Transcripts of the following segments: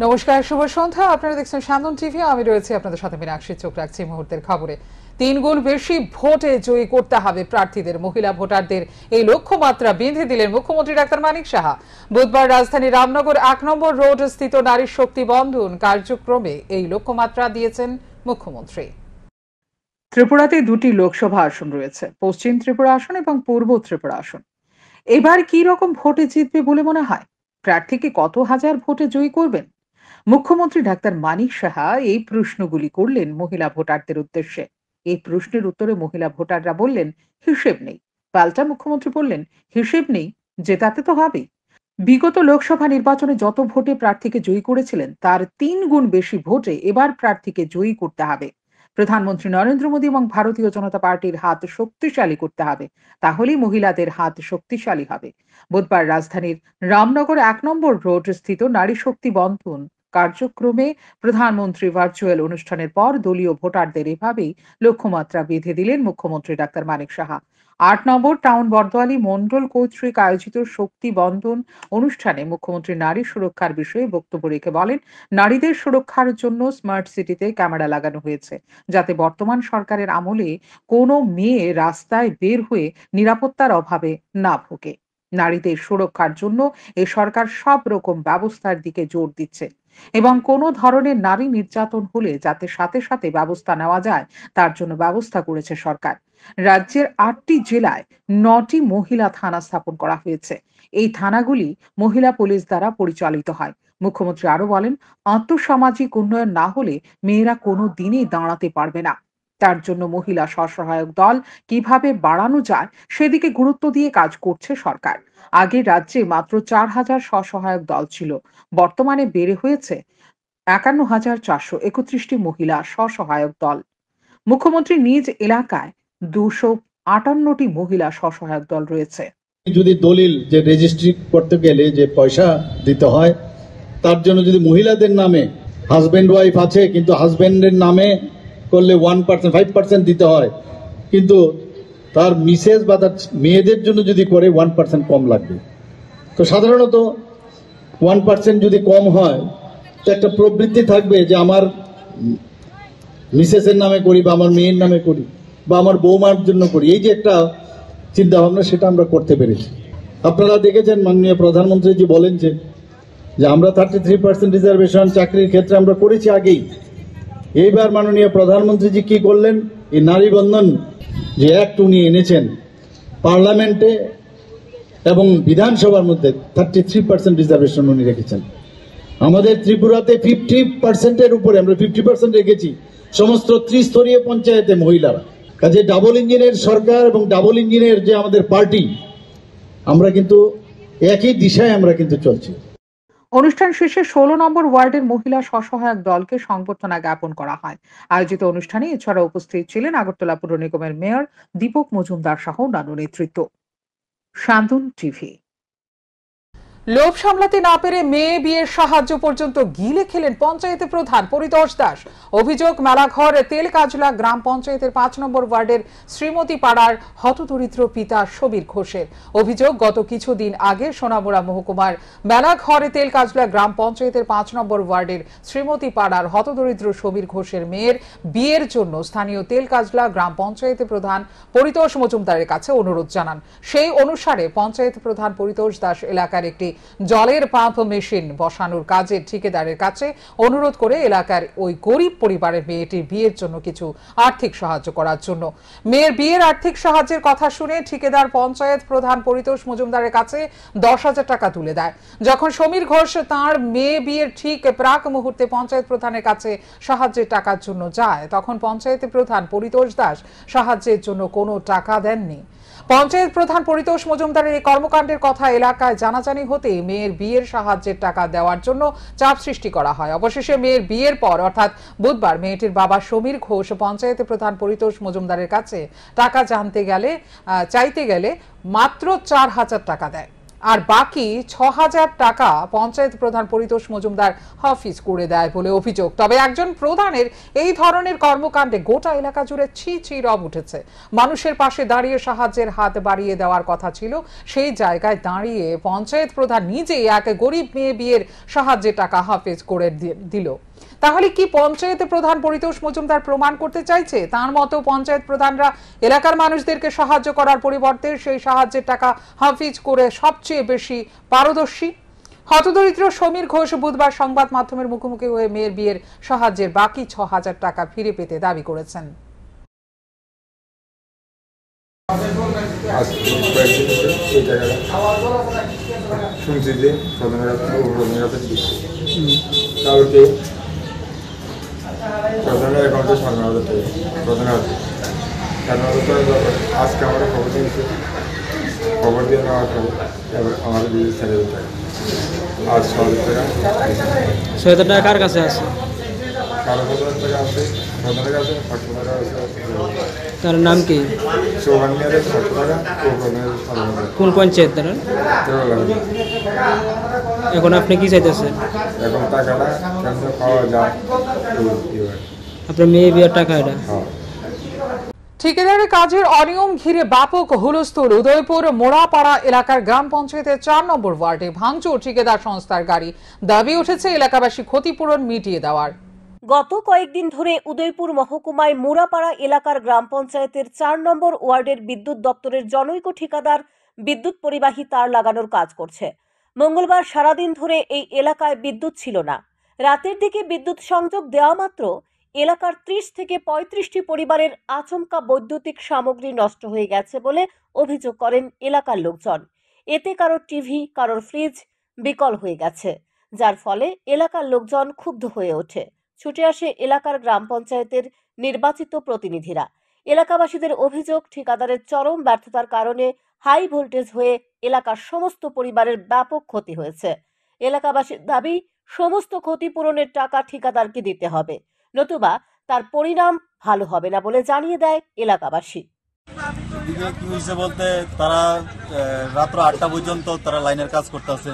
নমস্কার, শুভ সন্ধ্যা। আপনারা দেখছেন সান্দন টিভি। আমি রয়েছি আপনাদের সাথে মীনাক্ষী। চোখ রাখছি মুহূর্তের খবরে। 3 গুণ বেশি ভোটে জয়ী করতে হবে প্রার্থীদের। মহিলা ভোটারদের এই লক্ষ্যমাত্রা বেঁধে দিলেন মুখ্যমন্ত্রী ডাক্তার মানিক সাহা। বুধবার রাজধানীর রামনগর 1 নম্বর রোড স্থিত নারী শক্তি বন্ধন কার্যক্রমে এই লক্ষ্যমাত্রা দিয়েছেন মুখ্যমন্ত্রী। ত্রিপুরাতে 2টি লোকসভা আসন রয়েছে, পশ্চিম ত্রিপুরা আসন এবং পূর্ব ত্রিপুরা আসন। এবার কি রকম ভোটে জিতবে বলে মনে হয়? প্রার্থীকে কত হাজার ভোটে জয়ী করবেন? মুখ্যমন্ত্রী ডাক্তার মানিক সাহা এই প্রশ্নগুলি করলেন মহিলা ভোটারদের উদ্দেশ্যে। এই প্রশ্নের উত্তরে মহিলা ভোটাররা বললেন, হিসেব নেই। পাল্টা মুখ্যমন্ত্রী বললেন, হিসেব নেই, জেতাতে তো হবেই। বিগত লোকসভা নির্বাচনে যত ভোটে প্রার্থীকে জয়ী করেছিলেন তার 3 গুণ বেশি ভোটে এবার প্রার্থীকে জয়ী করতে হবে। প্রধানমন্ত্রী নরেন্দ্র মোদী এবং ভারতীয় জনতা পার্টির হাত শক্তিশালী করতে হবে, তাহলেই মহিলাদের হাত শক্তিশালী হবে। বুধবার রাজধানীর রামনগর 1 নম্বর রোড স্থিত নারী শক্তি বন্ধন কার্যক্রমে প্রধানমন্ত্রী ভার্চুয়াল অনুষ্ঠানের পর দলীয় ভোটারদের এভাবেই লক্ষ্যমাত্রা বেঁধে দিলেন মুখ্যমন্ত্রী ডাক্তার মানিক সাহা। 8 নম্বর টাউন বর্দোয়ালি মন্ডল কর্তৃক আয়োজিত শক্তি বন্ধন অনুষ্ঠানে মুখ্যমন্ত্রী নারী সুরক্ষার বিষয়ে বক্তব্য রেখে বলেন, নারীদের সুরক্ষার জন্য স্মার্ট সিটিতে ক্যামেরা লাগানো হয়েছে, যাতে বর্তমান সরকারের আমলে কোনো মেয়ে রাস্তায় বের হয়ে নিরাপত্তার অভাবে না ভোগে। নারীদের সুরক্ষার জন্য এ সরকার সব রকম ব্যবস্থার দিকে জোর দিচ্ছে এবং কোনো ধরনের নারী নির্যাতন হলে যাতে সাথে সাথে ব্যবস্থা নেওয়া যায় তার জন্য ব্যবস্থা করেছে সরকার। রাজ্যের 8টি জেলায় 9টি মহিলা থানা স্থাপন করা হয়েছে। এই থানাগুলি মহিলা পুলিশ দ্বারা পরিচালিত হয়। মুখ্যমন্ত্রী আরো বলেন, আর্থসামাজিক উন্নয়ন না হলে মেয়েরা কোনো দিনই দাঁড়াতে পারবে না। তার জন্য মহিলা স্বসহায়ক দল কিভাবে বাড়ানো যায় সেদিকে গুরুত্ব দিয়ে কাজ করছে সরকার। আগে রাজ্যে মাত্র 4,000 স্বসহায়ক দল ছিল, বর্তমানে বেড়ে হয়েছে 51,431টি মহিলা স্বসহায়ক দল। মুখ্যমন্ত্রী নিজ এলাকায় 258টি মহিলা স্বসহায়ক দল রয়েছে। যদি দলিল যে রেজিস্ট্রি করতে গেলে যে পয়সা দিতে হয়, তার জন্য যদি মহিলাদের নামে হাজবেন্ড ওয়াইফ আছে, কিন্তু হাজবেন্ডের নামে করলে 1% 5% দিতে হয়, কিন্তু তার মিসেস বা তার মেয়েদের জন্য যদি করে 1% কম লাগবে। তো সাধারণত 1% যদি কম হয় তো একটা প্রবৃত্তি থাকবে যে আমার মিসেসের নামে করি বা আমার মেয়ের নামে করি বা আমার বৌমার জন্য করি। এই যে একটা চিন্তা ভাবনা, সেটা আমরা করতে পেরেছি। আপনারা দেখেছেন মাননীয় প্রধানমন্ত্রী জি বলেন যে আমরা 33% রিজার্ভেশন চাকরির ক্ষেত্রে আমরা করেছি আগেই। এইবার মাননীয় প্রধানমন্ত্রীজি কি করলেন, এই নারী বন্ধন যে অ্যাক্ট উনি এনেছেন পার্লামেন্টে এবং বিধানসভার মধ্যে 33% রিজার্ভেশন উনি রেখেছেন। আমাদের ত্রিপুরাতে 50%-এর উপরে আমরা 50% রেখেছি সমস্ত ত্রিস্তরীয় পঞ্চায়েতে মহিলারা। কাজে ডাবল ইঞ্জিনের সরকার এবং ডাবল ইঞ্জিনের যে আমাদের পার্টি, আমরা কিন্তু একই দিশায় আমরা কিন্তু চলছি। অনুষ্ঠান শেষে 16 নম্বর ওয়ার্ডের মহিলা স্বসহায়ক দলকে সংবর্ধনা জ্ঞাপন করা হয়। আয়োজিত অনুষ্ঠানে এছাড়া উপস্থিত ছিলেন আগরতলা পুর নিগমের মেয়র দীপক মজুমদার সহ অন্যান্য নেতৃত্ব। সান্দন টিভি। লোভ সামলাতে না পেরে মেয়ে বিয়ের সাহায্য পর্যন্ত গিলে খেলেন পঞ্চায়েত প্রধান পরিতোষ দাস। অভিযোগ, মেলাঘর তেলকাজলা গ্রাম পঞ্চায়েতের 5 নম্বর ওয়ার্ডের শ্রীমতী পাড়ার হতদরিদ্র পিতা সবীর ঘোষের। অভিযোগ, গত কিছুদিন আগে সোনামুড়া মহকুমার মেলাঘর তেলকাজলা গ্রাম পঞ্চায়েতের 5 নম্বর ওয়ার্ডের শ্রীমতী পাড়ার হতদরিদ্র সবীর ঘোষের মেয়ের বিয়ের জন্য স্থানীয় তেলকাজলা গ্রাম পঞ্চায়েতের প্রধান পরিতোষ মজুমদারের কাছে অনুরোধ জানান। সেই অনুসারে পঞ্চায়েত প্রধান পরিতোষ দাস এলাকার একটি জলের পাম্প মেশিন বসানোর কাজে ঠিকাদারের কাছে অনুরোধ করে এলাকার ওই গরিব পরিবারের মেয়েটির বিয়ের জন্য কিছু আর্থিক সাহায্য করার জন্য। মেয়ের বিয়ের আর্থিক সাহায্যের কথা শুনে ঠিকাদার পঞ্চায়েত প্রধান পরিতোষ মজুমদারের কাছে 10,000 টাকা তুলে দেয়। যখন সমীর ঘোষ তার মেয়ে বিয়ের ঠিক প্রাক মুহূর্তে পঞ্চায়েত প্রধানের কাছে সাহায্যের টাকার জন্য যায়, তখন পঞ্চায়েত প্রধান পরিতোষ দাস সাহায্যের জন্য কোনো টাকা দেননি। পঞ্চায়েত প্রধান পরিতোষ মজুমদারের এই কর্মকাণ্ডের কথা এলাকায় জানাজানি হতেই মেয়ের বিয়ের সাহায্যের টাকা দেওয়ার জন্য চাপ সৃষ্টি করা হয়। অবশেষে মেয়ের বিয়ের পর অর্থাৎ বুধবার মেয়েটির বাবা সমীর ঘোষ পঞ্চায়েত প্রধান পরিতোষ মজুমদারের কাছে টাকা চাইতে গেলে মাত্র 4,000 টাকা দেয়। আর বাকি ৬,০০০ টাকা পঞ্চায়েত প্রধান পরিতোষ মজুমদার হাফিজ করে দেয় বলে অভিযোগ। তবে একজন প্রধানের এই ধরনের কর্মকাণ্ডে গোটা এলাকা জুড়ে ছি ছি রব উঠেছে। মানুষের পাশে দাঁড়িয়ে সাহায্যের হাত বাড়িয়ে দেওয়ার কথা ছিল, সেই জায়গায় দাঁড়িয়ে পঞ্চায়েত প্রধান নিজেই এক গরিব মেয়ে বিয়ের সাহায্যের টাকা হাফিজ করে দিল। তাহলে কি পঞ্চায়েত প্রধান পরিতোষ মজুমদার প্রমাণ করতে চাইছে তার মতো পঞ্চায়েত প্রধানরা এলাকার মানুষদেরকে সাহায্য করার পরিবর্তে সেই সাহায্যের টাকা হাফিজ করে সবচেয়ে বেশি পারদর্শী? হতদরিদ্র সমীর ঘোষ বুধবার সংবাদ মাধ্যমের মুখোমুখি হয়ে মেয়ের বিয়ের সাহায্যের বাকি ৬,০০০ টাকা ফিরে পেতে দাবি করেছেন। শুনছি যে কালকে প্রধানের অ্যাকাউন্টে ৫০০০ টাকা প্রধানের হাতে ৫০০০ টাকা আজকে আমরা খবর দিয়েছি। খবর দিয়ে নেওয়ার পরে এবার আমাদের দিয়েছে ৬০০০ টাকা। আজ ৬০০০ টাকা ৬০০০ টাকা কার কাছে আছে? কারো ৫০০০ টাকা আছে প্রধানের কাছে, ৫০০ টাকা আছে। তার নাম কি? চৌবান্নিয়ারের ৫০০ টাকা ও প্রধানের ৫০০০ টাকা। কোন পঞ্চায়েত তারা? এখন আপনি কি চাইতেছেন? এখন টাকাটা কেন পাওয়া যায়? আপনার মেয়ে বিয়ের টাকা এটা? হ্যাঁ। ঠিকাদারি কাজের অনিয়ম ঘিরে ব্যাপক হুলস্থুল। উদয়পুর মোড়াপাড়া এলাকার গ্রাম পঞ্চায়েতের ৪ নম্বর ওয়ার্ডে ভাঙচুর ঠিকাদার সংস্থার গাড়ি। দাবি উঠেছে এলাকাবাসী ক্ষতিপূরণ মিটিয়ে দেওয়ার। গত কয়েকদিন ধরে উদয়পুর মহকুমায় মোড়াপাড়া এলাকার গ্রাম পঞ্চায়েতের ৪ নম্বর ওয়ার্ডের বিদ্যুৎ দপ্তরের জনৈক ঠিকাদার বিদ্যুৎ পরিবাহী তার লাগানোর কাজ করছে। মঙ্গলবার সারাদিন ধরে এই এলাকায় বিদ্যুৎ ছিল না। রাতের দিকে বিদ্যুৎ সংযোগ দেওয়া মাত্র এলাকার ৩০ থেকে ৩৫টি পরিবারের আচমকা বৈদ্যুতিক সামগ্রী নষ্ট হয়ে গেছে বলে অভিযোগ করেন এলাকার লোকজন। এতে কারোর টিভি, কারোর ফ্রিজ বিকল হয়ে গেছে, যার ফলে এলাকার লোকজন ক্ষুব্ধ হয়ে ওঠে। ছুটে আসে এলাকার গ্রাম পঞ্চায়েতের নির্বাচিত প্রতিনিধিরা। এলাকাবাসীদের অভিযোগ, ঠিকাদারের চরম ব্যর্থতার কারণে হাই ভোল্টেজ হয়ে এলাকার সমস্ত পরিবারের ব্যাপক ক্ষতি হয়েছে। এলাকাবাসীর দাবি, সমস্ত ক্ষতিপূরণের টাকা ঠিকাদারকে দিতে হবে, নতুবা তার পরিণাম ভালো হবে না বলে জানিয়ে দেয় এলাকাবাসী। কি হয়েছে বলতে, তারা রাত্র ৮টা পর্যন্ত তারা লাইনের কাজ করতেছে।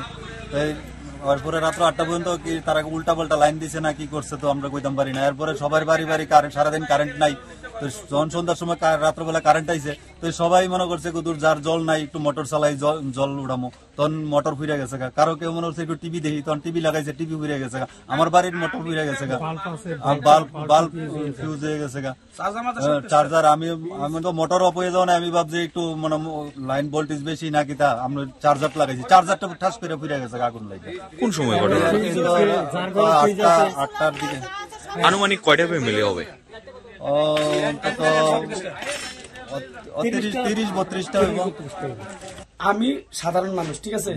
এরপরে রাত্র ৮টা পর্যন্ত কি তারা উল্টা পাল্টা লাইন দিছে না কি করছে তো আমরা কইতাম পারি না। এরপরে সবার বাড়ি বাড়ি কারেন্ট, সারাদিন কারেন্ট নাই। তো যখন সন্ধ্যার সময় রাত্রবেলা কারেন্ট আইছে, তো সবাই মনে করছে কুদুর যার জল নাই একটু মোটর চালাই জল উঠামো, তখন মোটর ফিরে গেছে গা। কারো কেউ মনে করছে একটু টিভি দেখি, তখন টিভি লাগাইছে, টিভি ফিরে গেছে গা। আমার বাড়ির মোটর ফিরে গেছে গা, বাল্ব ফিউজ হয়ে গেছে গা, চার্জার। আমি তো মোটর অফ হয়ে যাওয়া না, আমি ভাবছি একটু মানে লাইন ভোল্টেজ বেশি নাকি, তা আমরা চার্জার লাগাইছি, চার্জারটা ঠাস করে ফিরে গেছে আগুন লাগে। কোন সময় ঘটনা? ৮টার দিকে। আনুমানিক কয়টা ফ্যামিলি হবে? অন্তত ৩০-৩২টা হইব। আমি সাধারণ মানুষ, ঠিক আছে।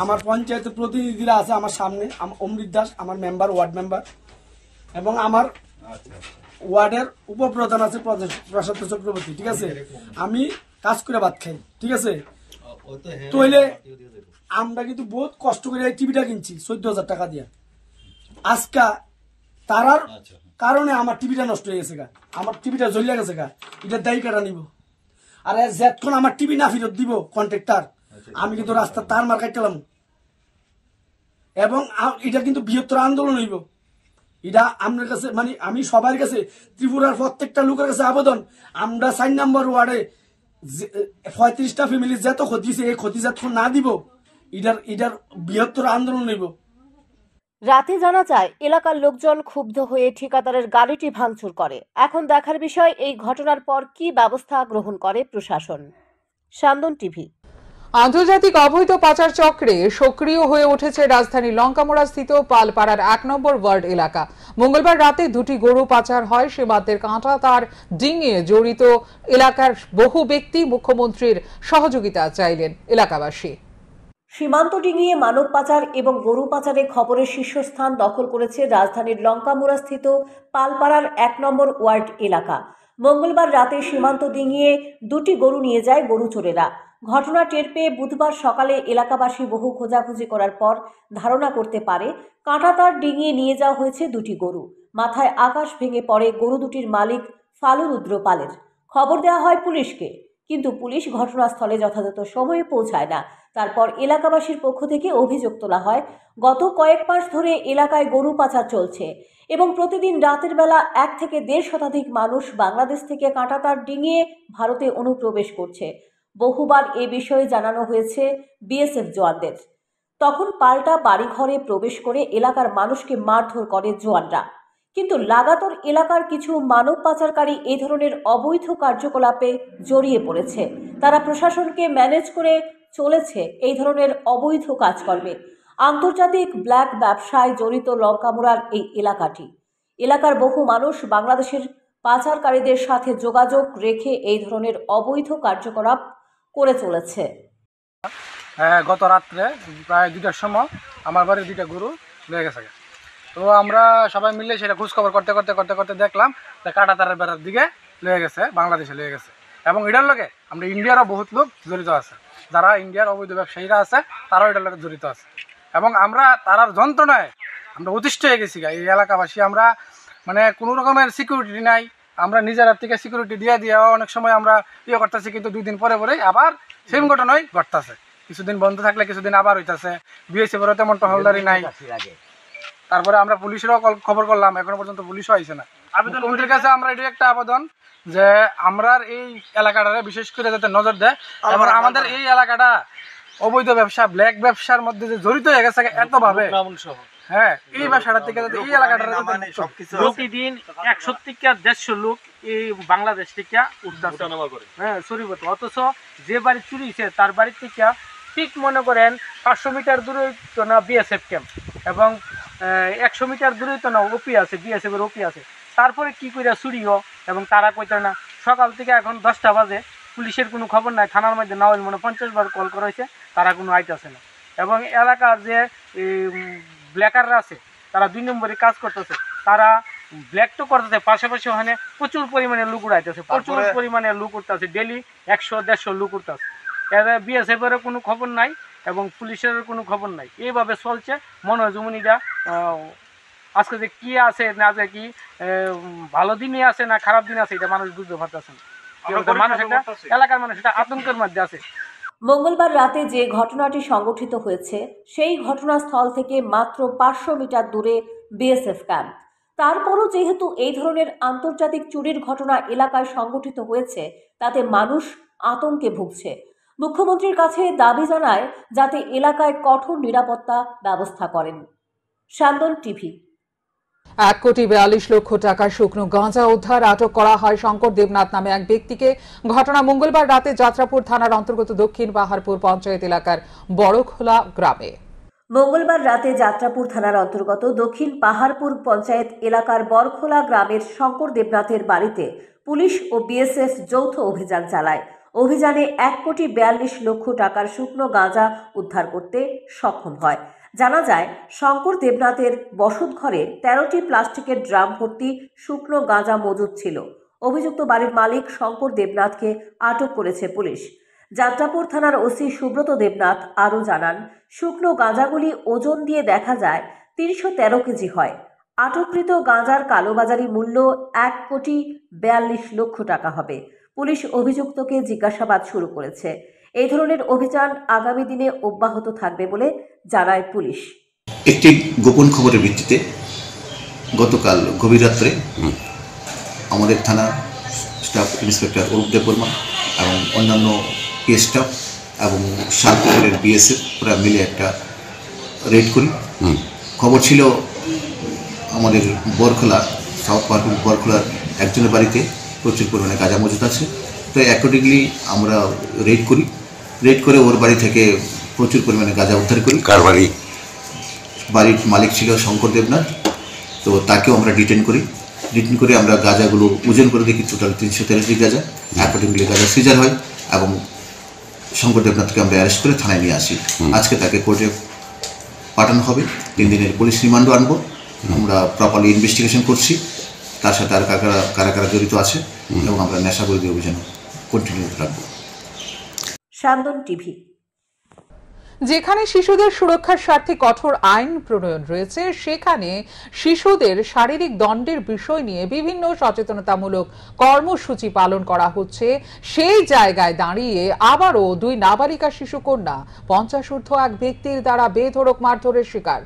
আমার পঞ্চায়েতের প্রতিনিধিরা আছে আমার সামনে, অমৃত দাস আমার মেম্বার, ওয়ার্ড মেম্বার, এবং আমার ওয়ার্ডের উপপ্রধান আছে প্রশান্ত চক্রবর্তী, ঠিক আছে। আমি কাজ করে ভাত খাই, ঠিক আছে। তইলে আমরা কিন্তু বহুত কষ্ট করে টিভিটা কিনছি ১৪,০০০ টাকা দিয়ে। আজকা তারার কারণে আমার টিভিটা নষ্ট হয়ে গেছে গা, আমার টিভিটা জ্বলিয়া গেছে গা, এটা দায়ী কাটা নিব। আর যতক্ষণ আমার টিভি না ফেরত দিব কন্ট্রাক্টর, আমি কিন্তু রাস্তা তার মার কাটলাম। এবং এটা কিন্তু বৃহত্তর আন্দোলন হইব। এটা আপনার কাছে, মানে আমি সবার কাছে, ত্রিপুরার প্রত্যেকটা লোকের কাছে আবেদন, আমরা ৪ নম্বর ওয়ার্ডে ৩৫টা ফ্যামিলি যত ক্ষতি হয়েছে, এই ক্ষতি যতক্ষণ না দিব, এটার বৃহত্তর আন্দোলন হইব। রাতে জানা যায় এলাকার লোকজন ক্ষুব্ধ হয়ে ঠিকাদারের গাড়িটি ভাঙচুর করে। এখন দেখার বিষয় এই ঘটনার পর কি ব্যবস্থা গ্রহণ করে প্রশাসন। সান্দন টিভি। আন্তর্জাতিক অবৈধ পাচার চক্রে সক্রিয় হয়ে উঠেছে রাজধানী লঙ্কামোড়া স্থিত পালপাড়ার ১ নম্বর ওয়ার্ড এলাকা। মঙ্গলবার রাতে ২টি গরু পাচার হয়। সীমান্তের কাঁটা তার ডিঙিয়ে জড়িত এলাকার বহু ব্যক্তি মুখ্যমন্ত্রীর সহযোগিতা চাইলেন এলাকাবাসী। সীমান্ত ডিঙিয়ে মানব পাচার এবং গরু পাচারে খবরের শীর্ষস্থান দখল করেছে রাজধানীর লঙ্কামোড়া স্থিত পালপাড়ার ১ নম্বর ওয়ার্ড এলাকা। মঙ্গলবার রাতে সীমান্ত ডিঙিয়ে ২টি গরু নিয়ে যায় গরু চোরেরা। ঘটনা টের পেয়ে বুধবার সকালে এলাকাবাসী বহু খোঁজাখুঁজি করার পর ধারণা করতে পারে কাঁটাতার ডিঙিয়ে নিয়ে যাওয়া হয়েছে ২টি গরু। মাথায় আকাশ ভেঙে পড়ে গরু দুটির মালিক ফালু রুদ্র পালের। খবর দেওয়া হয় পুলিশকে, কিন্তু পুলিশ ঘটনাস্থলে যথাযথ সময়ে পৌঁছায় না। তারপর এলাকাবাসীর পক্ষ থেকে অভিযোগ তোলা হয়, গত কয়েক মাস ধরে এলাকায় গরু পাচার চলছে এবং প্রতিদিন রাতের বেলা 1 থেকে 1.5 শতাধিক মানুষ বাংলাদেশ থেকে কাঁটাতার ডিঙিয়ে ভারতে অনুপ্রবেশ করছে। বহুবার এ বিষয়ে জানানো হয়েছে বিএসএফ জওয়ানদের। তখন পাল্টা বাড়িঘরে প্রবেশ করে এলাকার মানুষকে মারধর করে জওয়ানরা। কিন্তু লাগাতার এলাকার কিছু মানব পাচারকারী এই ধরনের অবৈধ কার্যকলাপে জড়িয়ে পড়েছে। তারা প্রশাসনকে ম্যানেজ করে চলেছে এই ধরনের অবৈধ কাজকর্মে। আন্তর্জাতিক ব্ল্যাক ব্যবসায় জড়িত লঙ্কামোড়ার এই এলাকাটি। এলাকার বহু মানুষ বাংলাদেশের পাচারকারীদের সাথে যোগাযোগ রেখে এই ধরনের অবৈধ কার্যকলাপ করে চলেছে। গত রাত্রে প্রায় 2টার সময় আমার বাড়ি 2টা গরু লেগে গেছে। তো আমরা সবাই মিলে সেটা খোঁজখবর করতে করতে করতে করতে দেখলাম যে কাঁটাতারের বেড়ার দিকে লেগে গেছে, বাংলাদেশে লেগে গেছে। এবং এটার লগে আমরা ইন্ডিয়ারও বহুত লোক জড়িত আছে, যারা ইন্ডিয়ার অবৈধ ব্যবসায়ীরা আছে তারাও এটার লগে জড়িত আছে। এবং আমরা তারার যন্ত্রণায় আমরা অতিষ্ঠ হয়ে গেছি। এই এলাকাবাসী আমরা মানে কোনো রকমের সিকিউরিটি নাই, আমরা নিজের থেকে সিকিউরিটি দিয়ে অনেক সময় আমরা করতেছি, কিন্তু 2 দিন পরে পরেই আবার সেম ঘটনাই ঘটতেছে। কিছুদিন বন্ধ থাকলে কিছুদিন আবার হইতেছে। বিএসএফেরও তেমন টহলদারি নাই। তারপরে আমরা পুলিশেরও খবর করলাম, এখনো পর্যন্ত পুলিশও আইছে না। মুখ্যমন্ত্রীর কাছে আমরা এটি একটা আবেদন যে আমরা এই এলাকাটারে বিশেষ করে যাতে নজর দেয় এবং আমাদের এই এলাকাটা অবৈধ ব্যবসা, ব্ল্যাক ব্যবসার মধ্যে যে জড়িত হয়ে গেছে এতভাবে, হ্যাঁ, এই ব্যবসাটা থেকে যাতে এই এলাকাটা প্রতিদিন 100 থেকে 150 লোক এই বাংলাদেশ থেকে উঠতেছে, হ্যাঁ, শরীবত। অথচ যে বাড়ি চুরি হয়েছে তার বাড়ির থেকে ঠিক মনে করেন 500 মিটার দূরে তো না বিএসএফ ক্যাম্প এবং 100 মিটার দূরে তো না ওপি আছে, বিএসএফ এর ওপি আছে। তারপরে কি করে চুরিও এবং তারা কইতে না। সকাল থেকে এখন 10টা বাজে পুলিশের কোনো খবর নাই। থানার মধ্যে না হইলে 50 বার কল করা হয়েছে, তারা কোনো আইতেছে না। এবং এলাকার যে ব্ল্যাকাররা আছে তারা 2 নম্বরে কাজ করতেছে, তারা ব্ল্যাক তো করতেছে, পাশাপাশি ওখানে প্রচুর পরিমাণে লুক উড়াইতেছে, প্রচুর পরিমাণে লুক উঠতেছে, ডেলি 100-150 লুক উঠতেছে। বিএসএফ এর কোনো খবর নাই এবং পুলিশের কোনো খবর নাই। এইভাবে চলছে। মনে হয় জমুনিটা আজকে যে কি আছে না যে কি ভালো দিনই আছে না খারাপ দিন আছে এটা মানুষ বুঝতে পারতেছে না। মানুষ একটা এলাকার মানুষ এটা আতঙ্কের মধ্যে আছে। মঙ্গলবার রাতে যে ঘটনাটি সংঘটিত হয়েছে সেই ঘটনাস্থল থেকে মাত্র 500 মিটার দূরে বিএসএফ ক্যাম্প। তারপরও যেহেতু এই ধরনের আন্তর্জাতিক চুরির ঘটনা এলাকায় সংঘটিত হয়েছে, তাতে মানুষ আতঙ্কে ভুগছে। মুখ্যমন্ত্রীর কাছে দাবি জানায় যাতে এলাকায় কঠোর নিরাপত্তা ব্যবস্থা করেন। স্যান্দন টিভি। 1,42,00,000 টাকা শুকনো গাঁজা উদ্ধার, আটক করা হয় শঙ্কর দেবনাথ নামে এক ব্যক্তিকে। ঘটনা মঙ্গলবার রাতে যাত্রাপুর থানার অন্তর্গত দক্ষিণ পাহাড়পুর পঞ্চায়েত এলাকার বড়খোলা গ্রামে। মঙ্গলবার রাতে যাত্রাপুর থানার অন্তর্গত দক্ষিণ পাহাড়পুর পঞ্চায়েত এলাকার বড়খোলা গ্রামের শঙ্কর দেবনাথের বাড়িতে পুলিশ ও বিএসএফ যৌথ অভিযান চালায়। অভিযানে 1,42,00,000 টাকার শুকনো গাঁজা উদ্ধার করতে সক্ষম হয়। জানা যায়, শঙ্কর দেবনাথের বসত ঘরে 13টি প্লাস্টিকের ড্রাম ভর্তি শুকনো গাঁজা মজুদ ছিল। অভিযুক্ত বাড়ির মালিক শঙ্কর দেবনাথকে আটক করেছে পুলিশ। যাত্রাপুর থানার ওসি সুব্রত দেবনাথ আরও জানান, শুকনো গাঁজাগুলি ওজন দিয়ে দেখা যায় 313 কেজি হয়। আটককৃত গাঁজার কালোবাজারি মূল্য 1,42,00,000 টাকা হবে। পুলিশ অভিযুক্তকে জিজ্ঞাসাবাদ শুরু করেছে। এই ধরনের অভিযান আগামী দিনে অব্যাহত থাকবে বলে জানায় পুলিশ। একটি গোপন খবরের ভিত্তিতে গতকাল গভীর রাত্রে আমাদের থানা স্টাফ ইন্সপেক্টর অরূপ দেববর্মা এবং অন্যান্য পি স্টাফ এবং শালপুরের বিএসএফ ওরা মিলে একটা রেড করি। খবর ছিল আমাদের বরখোলা সাউথ পাহাড়পুর বরখোলার একজনের বাড়িতে প্রচুর পরিমাণে গাঁজা মজুদ আছে। তো অ্যাকর্ডিংলি আমরা রেড করি। রেড করে ওর বাড়ি থেকে প্রচুর পরিমাণে গাঁজা উদ্ধার করি। কার বাড়ি? বাড়ির মালিক ছিল শঙ্কর দেবনাথ। তো তাকেও আমরা ডিটেন করি। ডিটেন করে আমরা গাঁজাগুলো ওজন করে দেখি, টোটাল 313টি গাঁজা। অ্যাকর্ডিংলি গাঁজা সিজার হয় এবং শঙ্কর দেবনাথকে আমরা অ্যারেস্ট করে থানায় নিয়ে আসি। আজকে তাকে কোর্টে পাঠানো হবে। 3 দিনের পুলিশ রিমান্ডও আনবো। আমরা প্রপারলি ইনভেস্টিগেশন করছি, তার সাথে আর কারা কারা জড়িত আছে এবং আমরা নেশা বিরোধী অভিযান কন্টিনিউ রাখবো। স্যান্দন টিভি। যেখানে শিশুদের সুরক্ষার স্বার্থে কঠোর আইন প্রণয়ন রয়েছে, সেখানে শিশুদের শারীরিক দণ্ডের বিষয় নিয়ে বিভিন্ন সচেতনতামূলক কর্মসূচি পালন করা হচ্ছে। সেই জায়গায় দাঁড়িয়ে আবারও 2 নাবালিকা শিশুকন্যা 50 ঊর্ধ্ব এক ব্যক্তির দ্বারা বেধড়ক মারধরের শিকার।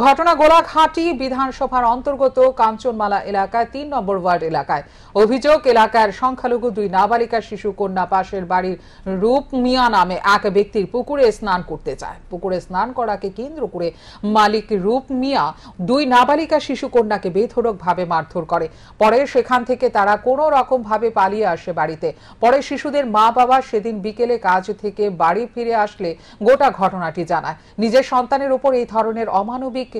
ঘটনা গোলাঘাটি বিধানসভার অন্তর্গত কাঞ্চনমালা এলাকায় 3 নম্বর ওয়ার্ড এলাকায়। অভিযোগ, এলাকার সংখ্যালঘু 2 নাবালিকা শিশুকন্যা পাশের বাড়ির রূপ মিয়া নামে এক ব্যক্তির পুকুরে স্নান করতে যায়। পুকুরে স্নান করাকে কেন্দ্র করে মালিক রূপ মিয়া 2 নাবালিকা শিশুকন্যাকে বেধড়কভাবে মারধর করে। পরে সেখান থেকে তারা কোনো রকম ভাবে পালিয়ে আসে বাড়িতে। পরে শিশুদের মা বাবা সেদিন বিকেলে কাজ থেকে বাড়ি ফিরে আসলে গোটা ঘটনাটি জানায়। নিজের সন্তানের উপর এই ধরনের অমানবিক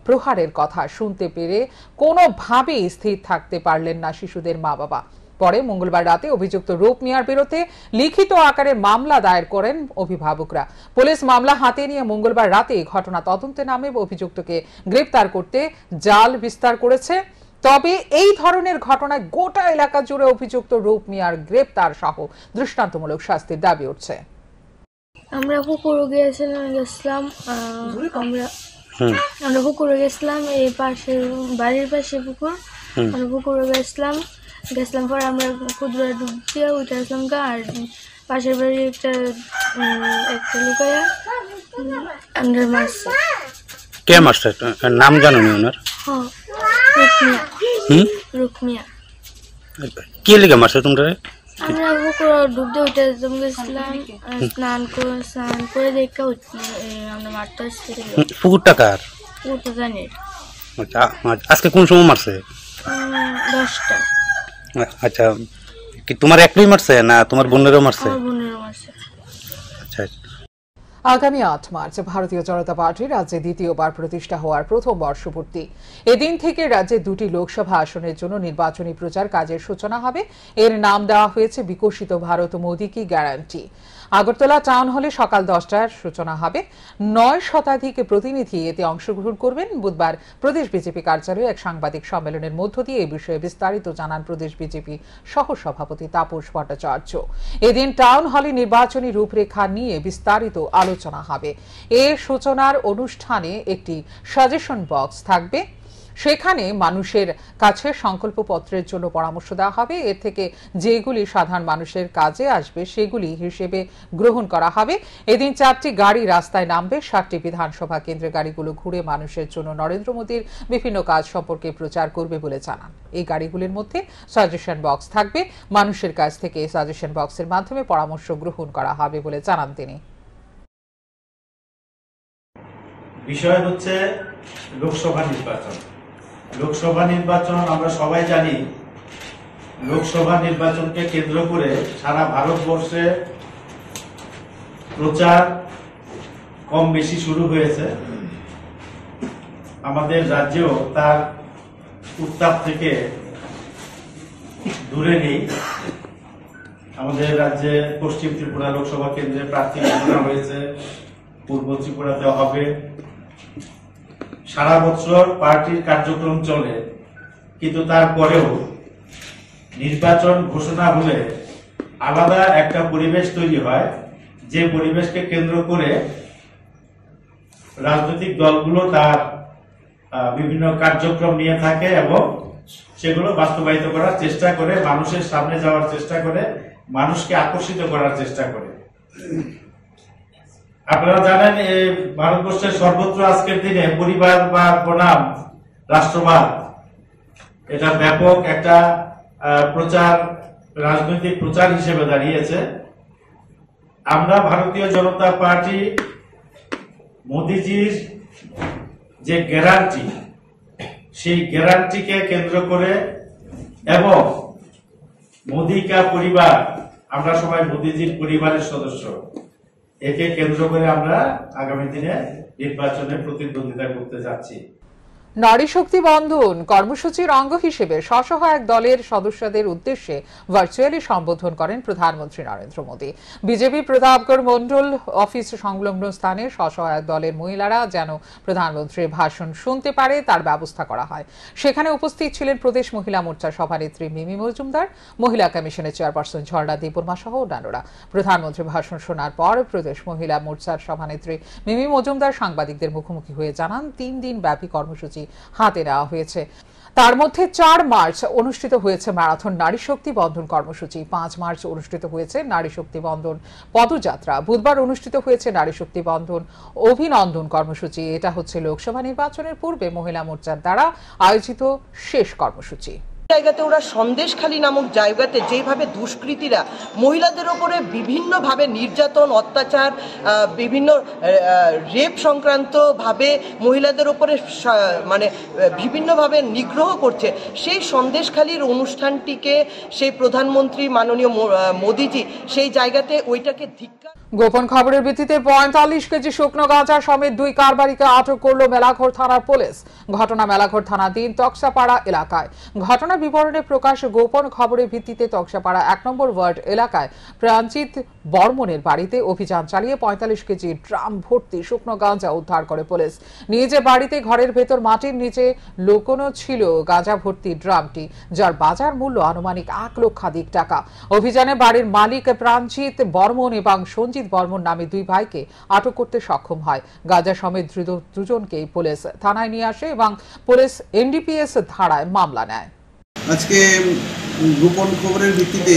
প্রহারের কথা শুনতে পেরে কোনোভাবেই স্থির থাকতে পারলেন না শিশুদের মা বাবা। পরে মঙ্গলবার রাতে অভিযুক্ত রূপ মিয়ার বিরুদ্ধে লিখিত আকারে মামলা দায়ের করেন অভিভাবকরা। পুলিশ মামলা হাতে নিয়ে মঙ্গলবার রাতে ঘটনা তদন্তে নামে অভিযুক্তকে গ্রেফতার করতে জাল বিস্তার করেছে। তবে এই ধরনের ঘটনায় গোটা এলাকা জুড়ে অভিযুক্ত রূপ মিয়ার গ্রেফতার সহ দৃষ্টান্তমূলক শাস্তির দাবি উঠছে। আমরা পুকুরে গেছিলাম এই পাশে বাড়ির পাশে পুকুর, আমরা পুকুরে গেছিলাম পরে আমরা ক্ষুদ্র ডুব দিয়ে উঠে আসলাম গা। আর পাশের বাড়ি একটা লুকাইয়া আমরা মারছে। কে মারছে? নাম জানো নি ওনার? হ্যাঁ, রুকমিয়া। কি লিখে মারছে তোমরা? আমরা পুকুরে ডুব দিয়ে উঠে গেছিলাম, স্নান করে দেখে আমরা মারতে আসছি। পুকুরটা কার? পুকুরটা জানি। আজকে কোন সময় মারছে? 10টা। আচ্ছা, কি তোমার একলাই মারছে না তোমার বোনেরও মারছে? আচ্ছা। আগামী 8 মার্চ ভারতীয় জনতা পার্টি রাজ্যে দ্বিতীয়বার প্রতিষ্ঠা হওয়ার প্রথম বর্ষপূর্তি। এদিন থেকে রাজ্যে 2টি লোকসভা আসনের জন্য নির্বাচনী প্রচার কাজের সূচনা হবে। এর নাম দেওয়া হয়েছে বিকশিত ভারত মোদি কি গ্যারান্টি। আগরতলা টাউন হলে সকাল 10টার সূচনা হবে। 9 শতাধিক প্রতিনিধি এতে অংশগ্রহণ করবেন। বুধবার প্রদেশ বিজেপি কার্যালয়ে এক সাংবাদিক সম্মেলনের মধ্য দিয়ে এই বিষয়ে বিস্তারিত জানান প্রদেশ বিজেপি সহ সভাপতি তাপস ভট্টাচার্য। এদিন টাউন হলে নির্বাচনী রূপরেখা নিয়ে বিস্তারিত আলোচনা হবে। এর সূচনার অনুষ্ঠানে একটি সাজেশন বক্স থাকবে। সেখানে মানুষের কাছে সংকল্পপত্রের জন্য পরামর্শ দেওয়া হবে। এর থেকে যেগুলি সাধারণ মানুষের কাজে আসবে সেগুলি হিসেবে গ্রহণ করা হবে। এদিন 4টি গাড়ি রাস্তায় নামবে। 7টি বিধানসভা কেন্দ্রের গাড়িগুলো ঘুরে মানুষের জন্য নরেন্দ্র মোদীর বিভিন্ন কাজ সম্পর্কে প্রচার করবে বলে জানান। এই গাড়িগুলির মধ্যে সাজেশন বক্স থাকবে। মানুষের কাছ থেকে সাজেশন বক্সের মাধ্যমে পরামর্শ গ্রহণ করা হবে বলে জানান তিনি। বিষয় হচ্ছে লোকসভা নির্বাচন। লোকসভা নির্বাচন আমরা সবাই জানি, লোকসভা নির্বাচনকে কেন্দ্র করে সারা ভারতবর্ষে প্রচার কম বেশি শুরু হয়েছে। আমাদের রাজ্যেও তার উত্তাপ থেকে দূরে নেই। আমাদের রাজ্যে পশ্চিম ত্রিপুরা লোকসভা কেন্দ্রে প্রার্থী ঘোষণা হয়েছে, পূর্ব ত্রিপুরাতে হবে। সারা বছর পার্টির কার্যক্রম চলে, কিন্তু তারপরেও নির্বাচন ঘোষণা হলে আলাদা একটা পরিবেশ তৈরি হয়, যে পরিবেশকে কেন্দ্র করে রাজনৈতিক দলগুলো তার বিভিন্ন কার্যক্রম নিয়ে থাকে এবং সেগুলো বাস্তবায়িত করার চেষ্টা করে, মানুষের সামনে যাওয়ার চেষ্টা করে, মানুষকে আকর্ষিত করার চেষ্টা করে। আপনারা জানেন, ভারতবর্ষের সর্বত্র আজকের দিনে পরিবার বা বনাম রাষ্ট্রবাদ, এটা ব্যাপক একটা প্রচার, রাজনৈতিক প্রচার হিসেবে দাঁড়িয়েছে। আমরা ভারতীয় জনতা পার্টি মোদিজির যে গ্যারান্টি, সেই গ্যারান্টিকে কেন্দ্র করে এবং মোদি কা পরিবার, আমরা সবাই মোদিজির পরিবারের সদস্য, একে কেন্দ্র করে আমরা আগামী দিনে নির্বাচনে প্রতিদ্বন্দ্বিতা করতে যাচ্ছি। নারী শক্তি বন্ধন কর্মসূচির অঙ্গ হিসেবে স্বসহায়ক দলের সদস্যদের উদ্দেশ্যে ভার্চুয়ালি সম্বোধন করেন প্রধানমন্ত্রী নরেন্দ্র মোদী। বিজেপি প্রতাপগড় মন্ডল অফিস সংলগ্ন স্থানে স্বসহায়ক দলের মহিলারা যেন প্রধানমন্ত্রীর ভাষণ শুনতে পারে তার ব্যবস্থা করা হয়। সেখানে উপস্থিত ছিলেন প্রদেশ মহিলা মোর্চার সভানেত্রী মিমি মজুমদার, মহিলা কমিশনের চেয়ারপারসন ঝর্ণা দেববর্মা সহ অন্যান্যরা। প্রধানমন্ত্রীর ভাষণ শোনার পর প্রদেশ মহিলা মোর্চার সভানেত্রী মিমি মজুমদার সাংবাদিকদের মুখোমুখি হয়ে জানান 3 দিন ব্যাপী কর্মসূচি হাতে নেওয়া হয়েছে। তার মধ্যে 4 মার্চ অনুষ্ঠিত হয়েছে ম্যারাথন নারী শক্তি বন্ধন কর্মসূচি, 5 মার্চ অনুষ্ঠিত হয়েছে নারী শক্তি বন্ধন পদযাত্রা, বুধবার অনুষ্ঠিত হয়েছে নারী শক্তি বন্ধন অভিনন্দন কর্মসূচি। এটা হচ্ছে লোকসভা নির্বাচনের পূর্বে মহিলা মোর্চার দ্বারা আয়োজিত শেষ কর্মসূচি। জায়গাতে ওরা সন্দেশখালী নামক জায়গাতে যেভাবে দুষ্কৃতীরা মহিলাদের ওপরে বিভিন্নভাবে নির্যাতন, অত্যাচার, বিভিন্ন রেপ সংক্রান্ত ভাবে মহিলাদের ওপরে মানে বিভিন্নভাবে নিগ্রহ করছে, সেই সন্দেশখালীর অনুষ্ঠানটিকে সেই প্রধানমন্ত্রী মাননীয় মোদীজি সেই জায়গাতে ওইটাকে ধিক্কার। গোপন খবরের ভিত্তিতে 45 কেজি শুকনো গাঁজা সমেত 2 কারবারিকে আটক করল মেলাঘর থানার পুলিশ। ঘটনা মেলাঘর থানাধীন তক্সাপাড়া এলাকায়। ঘটনা বিবরণে প্রকাশ গোপন খবরের ভিত্তিতে তক্সাপাড়া 1 নম্বর ওয়ার্ড এলাকায় প্রাঞ্চিত বর্মনের বাড়িতে অভিযান চালিয়ে 45 কেজি ড্রাম ভর্তি শুকনো গাঁজা উদ্ধার করে পুলিশ। নিজে বাড়িতে ঘরের ভেতর মাটির নিচে লুকোনো ছিল গাঁজা ভর্তি ড্রামটি, যার বাজার মূল্য আনুমানিক 1 লক্ষাধিক টাকা। অভিযানে বাড়ির মালিক প্রাঞ্চিত বর্মন এবং সঞ্জিত বর্মন নামে 2 ভাইকে আটক করতে সক্ষম হয়। গাঁজা সমেত ধৃত 2 জনকে পুলিশ থানায় নিয়ে আসে এবং পুলিশ এনডিপিএস ধারায় মামলা নেয়। আজকে গোপন খবরের ভিত্তিতে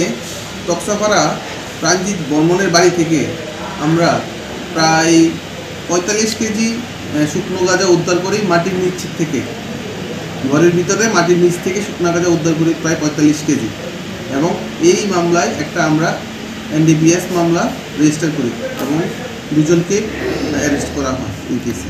তক্সাপাড়া প্রাঞ্জিত বর্মনের বাড়ি থেকে আমরা প্রায় 45 কেজি শুকনো গাঁজা উদ্ধার করি মাটির নিচ থেকে। ঘরের ভিতরে মাটির নিচ থেকে শুকনো গাঁজা উদ্ধার করি প্রায় 45 কেজি, এবং এই মামলায় একটা আমরা এনডিপিএস মামলা রেজিস্টার করি এবং 2 জনকে অ্যারেস্ট করা হয় এই কেসে।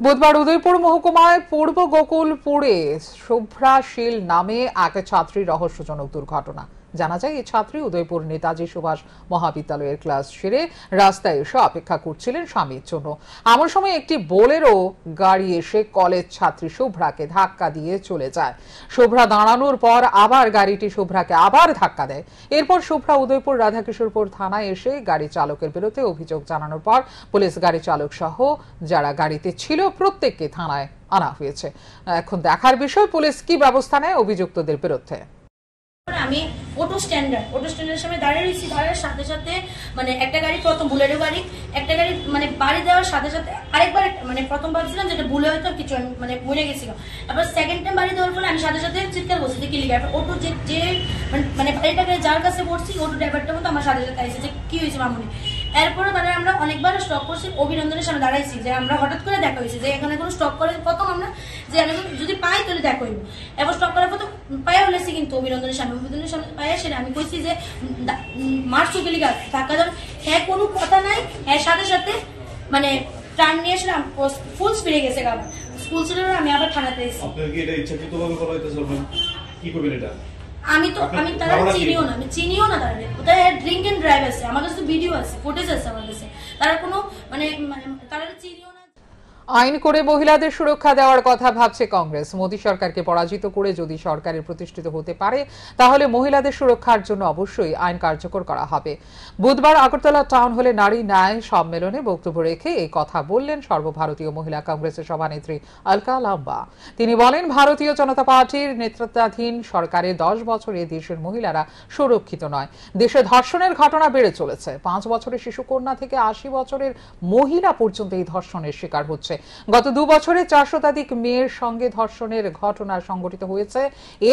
বুধবার উদয়পুর মহকুমায় পূর্ব গোকুলপুরে শুভ্রাশীল নামে এক ছাত্রীর রহস্যজনক দুর্ঘটনা। জানা যায় এই ছাত্রী উদয়পুর নেতাজি সুভাষ মহাবিদ্যালয়ের ক্লাস সেরে রাস্তায় এসে অপেক্ষা করছিলেন স্বামীর জন্য। এমন সময় একটি বোলেরো গাড়ি এসে কলেজ ছাত্রী শুভ্রাকে ধাক্কা দিয়ে চলে যায়। শুভ্রা দাঁড়ানোর পর আবার গাড়িটি শুভ্রাকে আবার ধাক্কা দেয়। এরপর শুভ্রা উদয়পুর রাধাকিশোরপুর থানায় এসে গাড়ি চালকের বিরুদ্ধে অভিযোগ জানানোর পর পুলিশ গাড়ি চালক সহ যারা গাড়িতে ছিল প্রত্যেককে থানায় আনা হয়েছে। এখন দেখার বিষয় পুলিশ কি ব্যবস্থা নেয় অভিযুক্তদের বিরুদ্ধে। আমি অটো স্ট্যান্ডের সামনে দাঁড়িয়ে রয়েছি, দাঁড়ানোর সাথে সাথে মানে একটা গাড়ি, প্রথম বুলেরো গাড়ি, একটা গাড়ি মানে বাড়ি দেওয়ার সাথে সাথে আরেকবার মানে প্রথম ভাবছিলাম যেটা ভুলে হয়তো কিছু মানে মরে গেছিল, তারপর সেকেন্ড টাইম বাড়ি দেওয়ার ফলে আমি সাথে সাথে চিৎকার করছি যে কি লিখে। অটো যে মানে বাড়িটাকে যার কাছে পড়ছি অটো ড্রাইভারটা মতো আমার সাথে সাথে আসছে যে কি হয়েছে মামুনি। এরপরে মানে আমরা অনেকবার স্টপ করছি, অভিনন্দনের সামনে দাঁড়াইছি যে আমরা হঠাৎ করে দেখা হয়েছে যে এখানে কোনো স্টপ করে প্রথম আমরা যে আমি যদি পাই তাহলে দেখা হইব। এবার স্টপ করার পর তো পায়ে হলেছি, কিন্তু অভিনন্দনের সামনে পায়ে সেটা আমি কইছি যে মার্চ চুকেলি গাছ ধাক্কা দেওয়ার, হ্যাঁ কোনো কথা নাই, হ্যাঁ সাথে সাথে মানে টার্ন নিয়ে এসে ফুল স্পিডে গেছে গাড়ি। স্কুল ছিল আমি আবার থানাতে এসেছি। আমি তারা চিনিও না তারা ড্রিঙ্ক এন্ড ড্রাইভ আছে, আমার কাছে ভিডিও আছে, ফুটেজ আছে আমার কাছে, তারা কোনো মানে তারা চিনিও না। আইন করে মহিলাদের সুরক্ষা দেওয়ার কথা ভাবছে কংগ্রেস। মোদী সরকারকে পরাজিত করে যদি সরকারের প্রতিষ্ঠিত হতে পারে তাহলে মহিলাদের সুরক্ষার জন্য অবশ্যই আইন কার্যকর করা হবে। বুধবার আগরতলা টাউন হলে নারী ন্যায় সম্মেলনে বক্তব্য রেখে এই কথা বললেন সর্বভারতীয় মহিলা কংগ্রেসের সভানেত্রী আলকা লাম্বা। তিনি বলেন, ভারতীয় জনতা পার্টির নেতৃত্বাধীন সরকারের 10 বছরে দেশের মহিলারা সুরক্ষিত নয়। দেশে ধর্ষণের ঘটনা বেড়ে চলেছে। 5 বছরের শিশু কন্যা থেকে 80 বছরের মহিলা পর্যন্ত এই ধর্ষণের শিকার হচ্ছে। গত 2 বছরে 4 শতাধিক মেয়ের সঙ্গে ধর্ষণের ঘটনা সংঘটিত হয়েছে।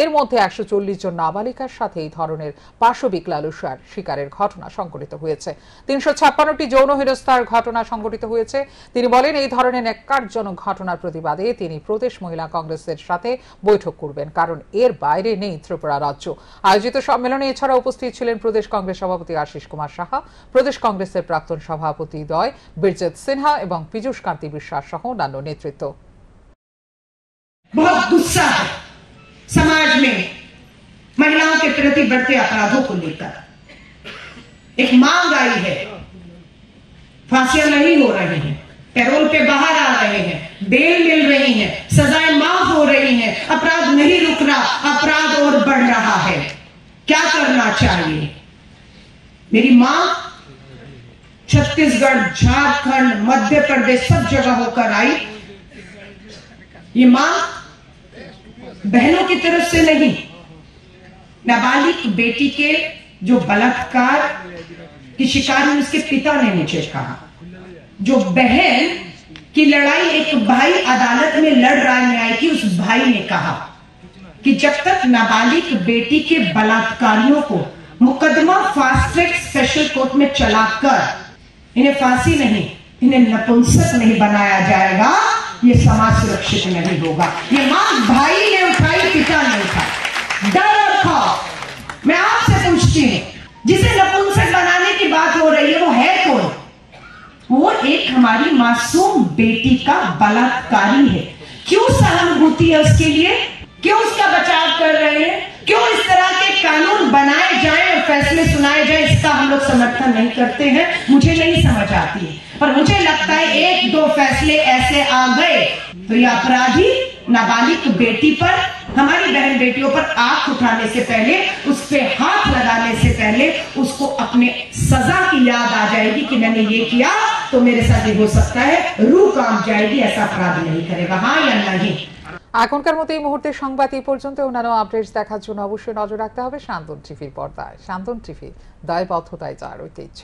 এর মধ্যে 140 জন নাবালিকার সাথে এই ধরনের পাশবিক লালসার শিকারের ঘটনা সংঘটিত হয়েছে। 356টি যৌন হেনস্থার ঘটনা সংঘটিত হয়েছে। তিনি বলেন, এই ধরনের ন্যাক্কারজনক ঘটনার প্রতিবাদে তিনি প্রদেশ মহিলা কংগ্রেসের সাথে বৈঠক করবেন, কারণ এর বাইরে নেই ত্রিপুরা রাজ্য। আয়োজিত সম্মেলনে এছাড়া উপস্থিত ছিলেন প্রদেশ কংগ্রেস সভাপতি আশিস কুমার সাহা, প্রদেশ কংগ্রেসের প্রাক্তন সভাপতি দ্বয় বীরজিৎ সিনহা এবং পীযূষ কান্তি বিশ্বাস সহ অন্যান্য নেতৃত্ব। बहुत गुस्सा है समाज में महिलाओं के प्रति बढ़ते अपराधों को लेकर। एक मांग आई है, फांसियां नहीं हो रही हैं, पैरोल पे बाहर आ रहे हैं, बेल मिल रही है, सजाएं माफ हो रही हैं, अपराध नहीं रुक रहा, अपराध और बढ़ रहा है। क्या करना चाहिए? मेरी मां छत्तीसगढ़, झारखंड, मध्य प्रदेश सब जगह होकर आई। ये मां बहनों की तरफ से नहीं, नाबालिग बेटी के जो बलात्कार की शिकार हुई उसके पिता ने मुझे कहा, जो बहन की लड़ाई एक भाई अदालत में लड़ रहा है न्याय की, उस भाई ने कहा कि जब तक नाबालिग बेटी के बलात्कारियों को मुकदमा फास्ट ट्रैक स्पेशल कोर्ट में चलाकर इन्हें फांसी नहीं, इन्हें नपुंसक नहीं बनाया जाएगा, ये समाज सुरक्षित नहीं होगा। ये मां भाई ने उठाई, पिता ने उठाई। डर और खौफ। मैं आपसे पूछती हूं, जिसे नपुंसक बनाने की बात हो रही है वो है कौन? वो एक हमारी मासूम बेटी का बलात्कारी है। क्यों सहानुभूति है उसके लिए? क्यों उसका बचाव कर रहे हैं? क्यों इस तरह के कानून बनाए जाएं और फैसले सुनाए जाएं? इसका हम लोग समर्थन नहीं करते हैं। मुझे नहीं समझ आती है, पर मुझे लगता है एक दो फैसले ऐसे आ गए तो ये अपराधी नाबालिग बेटी पर, हमारी बहन बेटियों पर आंख उठाने से पहले, उस पे हाथ लगाने से पहले उसको अपने सजा की याद आ जाएगी कि मैंने ये किया तो मेरे साथ ये हो सकता है, रूह कांप जाएगी, ऐसा अपराध नहीं करेगा। हाँ या नहीं? এখনকার মতো এই মুহূর্তে সংবাদ এই পর্যন্ত। অন্যান্য আপডেটস দেখার জন্য অবশ্যই নজর রাখতে হবে শান্তন টিভির পর্দায়। শান্তন টিভি দায়বদ্ধতায় যার ঐতিহ্য।